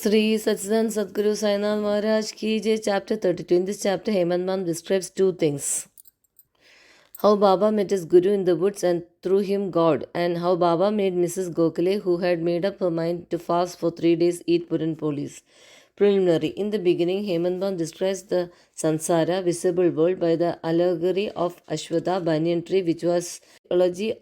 Sri Satchidanand Sadguru Sainath Maharaj Ki Jai, Chapter 32. In this chapter, Hemant Mam describes two things: how Baba met his Guru in the woods and through him God, and how Baba made Mrs. Gokhale, who had made up her mind to fast for 3 days, eat puran polis. Preliminary. In the beginning, Hemant describes the Sansara, visible world, by the allegory of Ashwatha banyan tree, which was mythology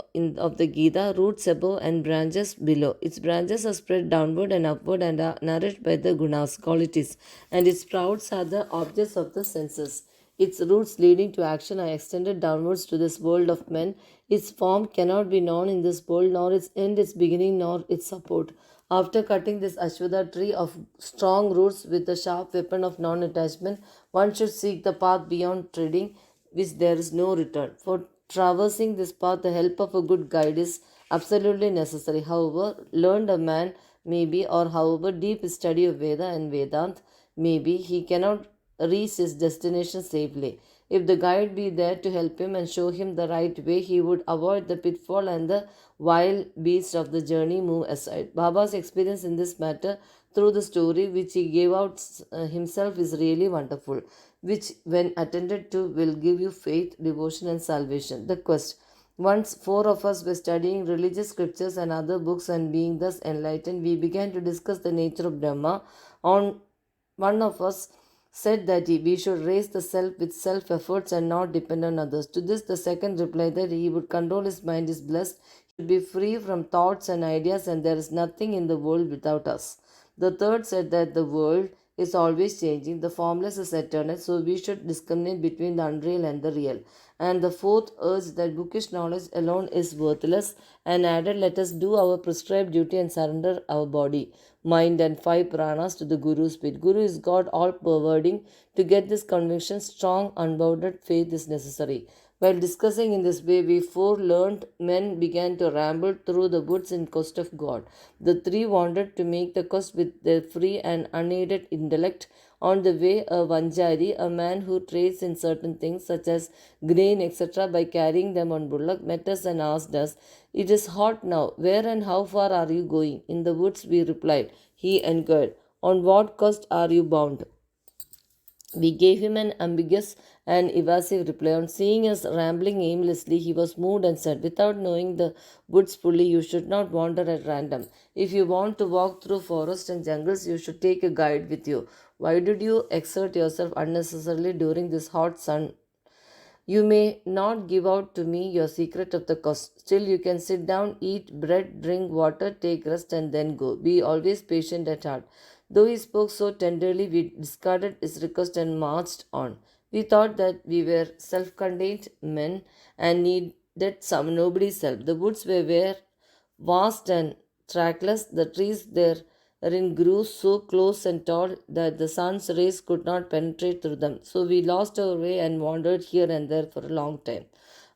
of the Gita, roots above and branches below. Its branches are spread downward and upward and are nourished by the gunas, qualities, and its sprouts are the objects of the senses. Its roots leading to action are extended downwards to this world of men. Its form cannot be known in this world, nor its end, its beginning, nor its support. After cutting this Ashwatha tree of strong roots with the sharp weapon of non attachment, one should seek the path beyond treading, which there is no return. For traversing this path, the help of a good guide is absolutely necessary. However learned a man may be, or however deep his study of Veda and Vedant may be, he cannot reach his destination safely. If the guide be there to help him and show him the right way, he would avoid the pitfall and the wild beasts of the journey move aside. Baba's experience in this matter through the story which he gave out himself is really wonderful, which, when attended to, will give you faith, devotion, and salvation. The quest. Once four of us were studying religious scriptures and other books, and being thus enlightened, we began to discuss the nature of Brahma. On one of us said that we should raise the self with self efforts and not depend on others. To this, the second replied that he would control his mind is blessed, he should be free from thoughts and ideas, and there is nothing in the world without us. The third said that the world is always changing, the formless is eternal, so we should discriminate between the unreal and the real. And the fourth urged that bookish knowledge alone is worthless, and added, let us do our prescribed duty and surrender our body, mind, and five pranas to the Guru's feet. Guru is God all pervading. To get this conviction, strong, unbounded faith is necessary. While discussing in this way, we four learned men began to ramble through the woods in quest of God. The three wanted to make the quest with their free and unaided intellect. On the way, a Vanjari, a man who trades in certain things such as grain, etc., by carrying them on bullock, met us and asked us, it is hot now. Where and how far are you going? In the woods, we replied. He inquired, on what quest are you bound? We gave him an ambiguous and evasive reply. On seeing us rambling aimlessly, he was moved and said, without knowing the woods fully, you should not wander at random. If you want to walk through forests and jungles, you should take a guide with you. Why did you exert yourself unnecessarily during this hot sun? You may not give out to me your secret of the cost. Still, you can sit down, eat bread, drink water, take rest, and then go. Be always patient at heart. Though he spoke so tenderly, we discarded his request and marched on. We thought that we were self contained men and needed some nobody's help. The woods were vast and trackless. The trees therein grew so close and tall that the sun's rays could not penetrate through them. So we lost our way and wandered here and there for a long time.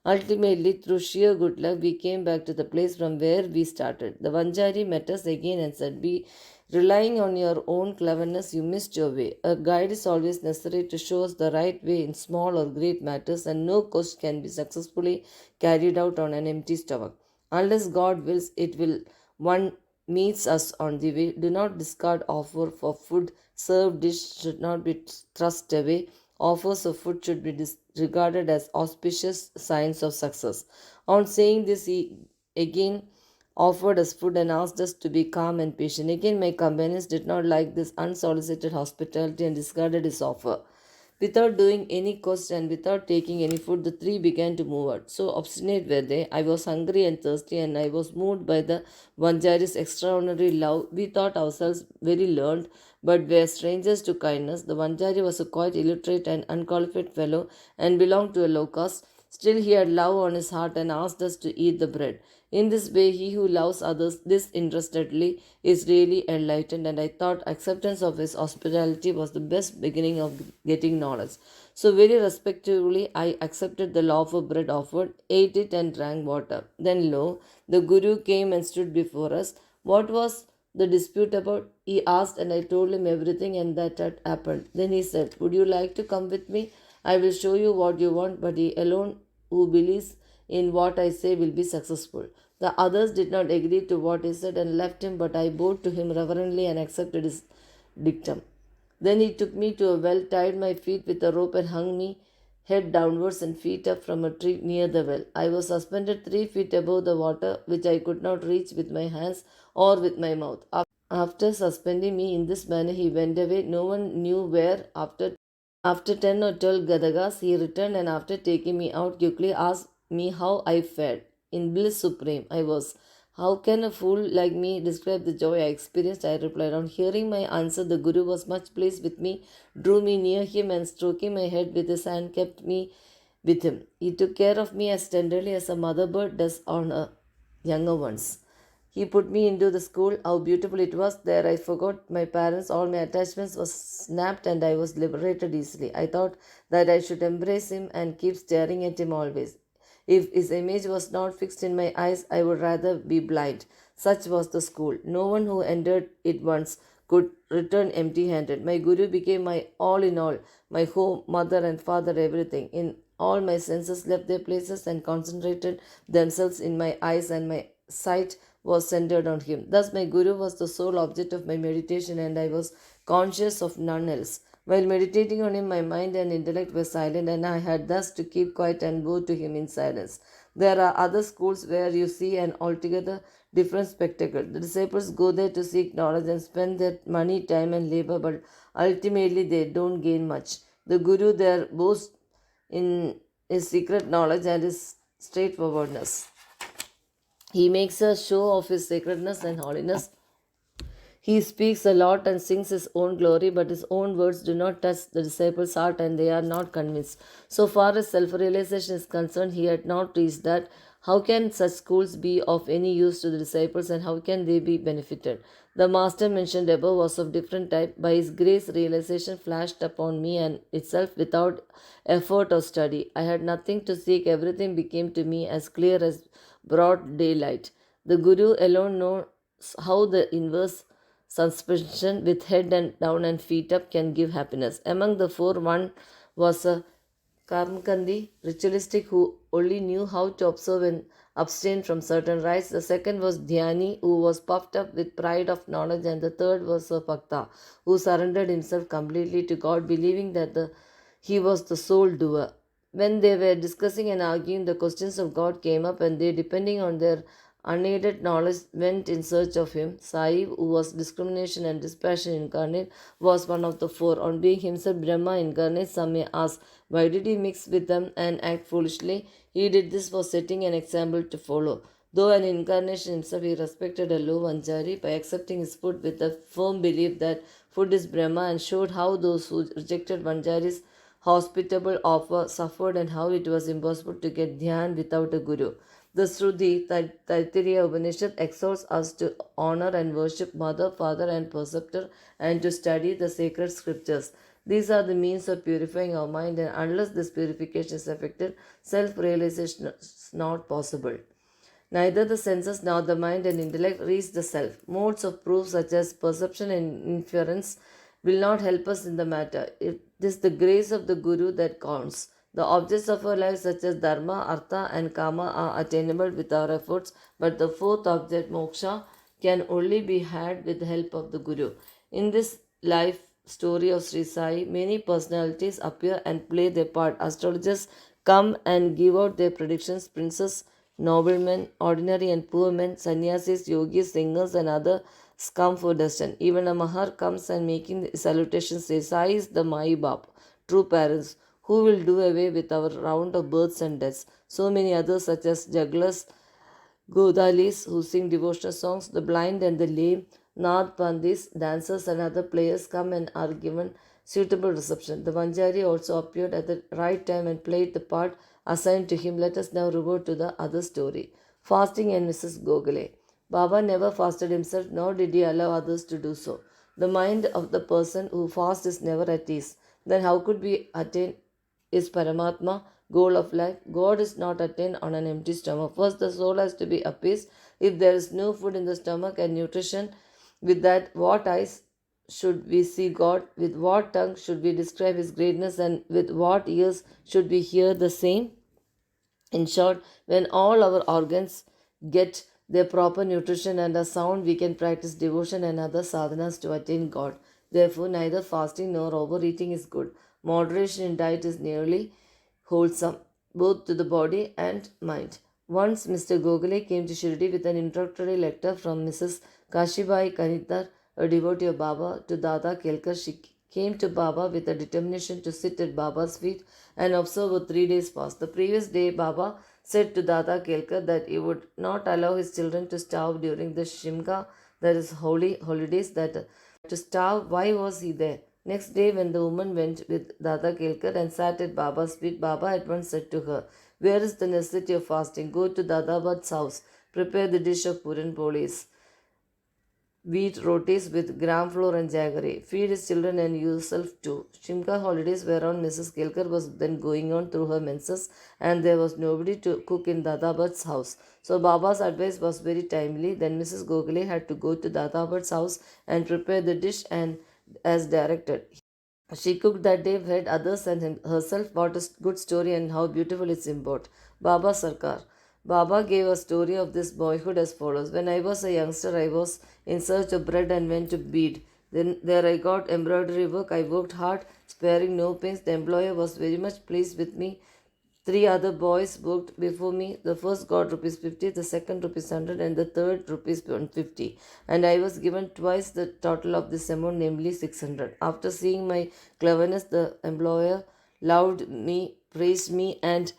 Ultimately, through sheer good luck, we came back to the place from where we started. The Vanjari met us again and said, be relying on your own cleverness, you missed your way. A guide is always necessary to show us the right way in small or great matters, and no quest can be successfully carried out on an empty stomach. Unless God wills, it will one meets us on the way. Do not discard offer for food. Served dish should not be thrust away. Offers of food should be regarded as auspicious signs of success. On saying this, he again offered us food and asked us to be calm and patient. Again, my companions did not like this unsolicited hospitality and discarded his offer. Without doing any quest and without taking any food, the three began to move out. So obstinate were they. I was hungry and thirsty, and I was moved by the Vanjari's extraordinary love. We thought ourselves very learned, but were strangers to kindness. The Vanjari was a quite illiterate and unqualified fellow and belonged to a low caste. Still, he had love on his heart and asked us to eat the bread. In this way, he who loves others disinterestedly is really enlightened, and I thought acceptance of his hospitality was the best beginning of getting knowledge. So, very respectfully, I accepted the loaf of bread offered, ate it, and drank water. Then, lo, the Guru came and stood before us. What was the dispute about? He asked, and I told him everything and that had happened. Then he said, would you like to come with me? I will show you what you want, but he alone who believes in what I say will be successful. The others did not agree to what he said and left him, but I bowed to him reverently and accepted his dictum. Then he took me to a well, tied my feet with a rope, and hung me head downwards and feet up from a tree near the well. I was suspended 3 feet above the water, which I could not reach with my hands or with my mouth. After suspending me in this manner, he went away. No one knew where. After 10 or 12 gadagas, he returned and after taking me out, quickly asked me how I fared. In bliss supreme, I was. How can a fool like me describe the joy I experienced? I replied. On hearing my answer, the Guru was much pleased with me, drew me near him, and stroking my head with his hand, kept me with him. He took care of me as tenderly as a mother bird does on her younger ones. He put me into the school. How beautiful it was. There I forgot my parents. All my attachments were snapped and I was liberated easily. I thought that I should embrace him and keep staring at him always. If his image was not fixed in my eyes, I would rather be blind. Such was the school. No one who entered it once could return empty handed. My Guru became my all in all, my home, mother, and father, everything. In all my senses left their places and concentrated themselves in my eyes, and my sight was centered on him. Thus, my Guru was the sole object of my meditation, and I was conscious of none else. While meditating on him, my mind and intellect were silent, and I had thus to keep quiet and bow to him in silence. There are other schools where you see an altogether different spectacle. The disciples go there to seek knowledge and spend their money, time, and labor, but ultimately they don't gain much. The Guru there boasts in his secret knowledge and his straightforwardness. He makes a show of his sacredness and holiness. He speaks a lot and sings his own glory, but his own words do not touch the disciples' heart and they are not convinced. So far as self realization is concerned, he had not reached that. How can such schools be of any use to the disciples and how can they be benefited? The master mentioned above was of different type. By his grace, realization flashed upon me and itself without effort or study. I had nothing to seek, everything became to me as clear as broad daylight. The Guru alone knows how the inverse suspension with head and down and feet up can give happiness. Among the four, one was a Karmakandi, ritualistic, who only knew how to observe and abstain from certain rites. The second was Dhyani, who was puffed up with pride of knowledge. And the third was a Bhakta, who surrendered himself completely to God, believing that he was the sole doer. When they were discussing and arguing, the questions of God came up, and they, depending on their unaided knowledge, went in search of him. Sai, who was discrimination and dispassion incarnate, was one of the four. On being himself Brahma incarnate, some may ask, why did he mix with them and act foolishly? He did this for setting an example to follow. Though an incarnation himself, he respected a low Vanjari by accepting his food with a firm belief that food is Brahma, and showed how those who rejected Vanjari's hospitable offer suffered and how it was impossible to get dhyan without a guru. The Shruti Taittiriya Upanishad exhorts us to honor and worship mother, father, and preceptor, and to study the sacred scriptures. These are the means of purifying our mind, and unless this purification is effected, self realization is not possible. Neither the senses nor the mind and intellect reach the self. Modes of proof such as perception and inference will not help us in the matter. It is the grace of the Guru that counts. The objects of our life such as dharma, artha, and kama are attainable with our efforts, but the fourth object, moksha, can only be had with the help of the Guru. In this life story of Sri Sai, many personalities appear and play their part. Astrologers come and give out their predictions. Princes, noblemen, ordinary and poor men, sannyasis, yogis, singers, and others come for dustan. Even a mahar comes and making salutations says, Sai is the Mai Bap, true parents, who will do away with our round of births and deaths. So many others such as jugglers, Godalis who sing devotional songs, the blind and the lame, Nath Pandis, dancers and other players come and are given suitable reception. The Vanjari also appeared at the right time and played the part assigned to him. Let us now revert to the other story. Fasting and Mrs. Gokhale. Baba never fasted himself, nor did he allow others to do so. The mind of the person who fasts is never at ease. Then how could we attain is Paramatma, goal of life? God is not attained on an empty stomach. First, the soul has to be appeased. If there is no food in the stomach and nutrition, with that, what eyes should we see God? With what tongue should we describe His greatness? And with what ears should we hear the same? In short, when all our organs get their proper nutrition and are sound, we can practice devotion and other sadhanas to attain God. Therefore, neither fasting nor overeating is good. Moderation in diet is nearly wholesome, both to the body and mind. Once Mr. Gokhale came to Shirdi with an introductory letter from Mrs. Kashibai Kanitar, a devotee of Baba, to Dada Kelkar. She came to Baba with a determination to sit at Baba's feet and observe a 3 days fast. The previous day, Baba said to Dada Kelkar that he would not allow his children to starve during the Shimga, that is holy holidays, that to starve. Why was he there? Next day, when the woman went with Dada Kelkar and sat at Baba's feet, Baba at once said to her, "Where is the necessity of fasting? Go to Dadabad's house, prepare the dish of Puran Polis, wheat rotis with gram flour and jaggery. Feed his children and yourself too." Shimka holidays were on. Mrs. Kelkar was then going on through her menses, and there was nobody to cook in Dadabad's house. So Baba's advice was very timely. Then Mrs. Gokhale had to go to Dadabad's house and prepare the dish and as directed. She cooked that day, fed others and herself. What a good story and how beautiful its import. Baba Sarkar. Baba gave a story of this boyhood as follows. When I was a youngster, I was in search of bread and went to bead. Then there I got embroidery work. I worked hard, sparing no pains. The employer was very much pleased with me. 3 other boys worked before me. The first got rupees 50, the second rupees 100, and the third rupees 150. And I was given twice the total of this amount, namely 600. After seeing my cleverness, the employer loved me, praised me, and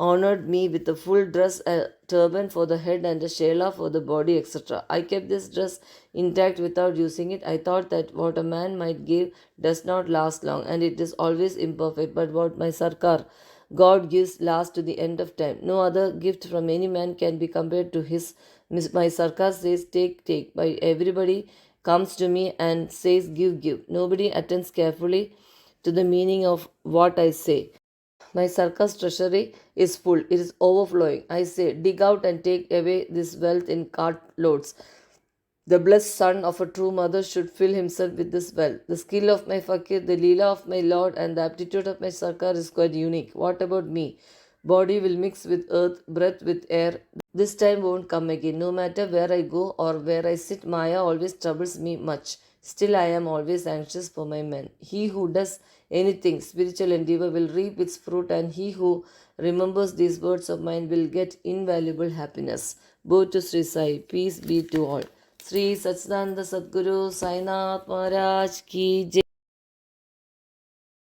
honored me with a full dress, a turban for the head, and a shela for the body, etc. I kept this dress intact without using it. I thought that what a man might give does not last long, and it is always imperfect. But what my Sarkar, God gives last to the end of time. No other gift from any man can be compared to his. My Sarkar says, take, take. By everybody comes to me and says, give, give. Nobody attends carefully to the meaning of what I say. My circus treasury is full, it is overflowing. I say, dig out and take away this wealth in cart loads. The blessed son of a true mother should fill himself with this wealth. The skill of my fakir, the leela of my lord, and the aptitude of my sarkar is quite unique. What about me? Body will mix with earth, breath with air. This time won't come again. No matter where I go or where I sit, Maya always troubles me much. Still, I am always anxious for my men. He who does anything, spiritual endeavor, will reap its fruit, and he who remembers these words of mine will get invaluable happiness. Both to Sri Sai. Peace be to all. Shri सच्चिदानंद सद्गुरु साईनाथ महाराज की जय।